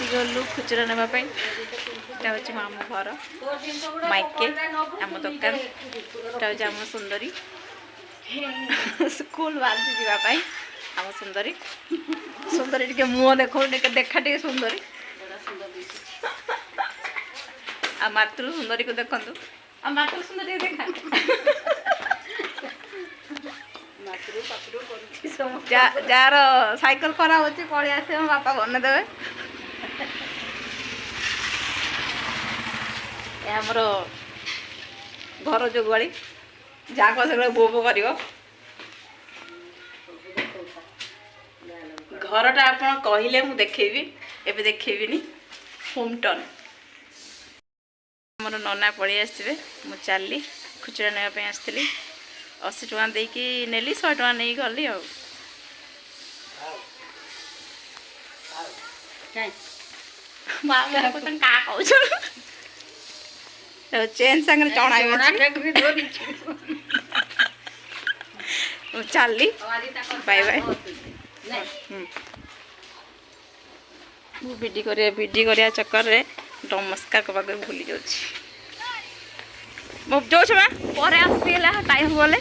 आसीगलु खुचरा नापी हूँ आम घर माइके आम दुकान हूँ आम सुंदरी स्कूल बाहर जावाई आम सुंदरी सुंदरी टे मुह देख देखा टे सुंदरी आ मातृ सुंदरी को देखु आ मातृ सुंदरी देखा जार साइकिल करा होची पळी आसे बापा बने देबे हमर घर जो गली जाको से बोबो करिवो घरटा आपण कहिले मु देखेबी एबे देखेबिनी होम टर्न हमर नना पळी आसीबे मु चालली खुचरा नेबा पे आस्थिली 80 टका देकी नेली 100 टका नहीं गली आ चेन संग चौड़ा चलली बाय बाय भिडी कर चक्कर रे नमस्कार करवा भूली जाऊँ जो टाइम गले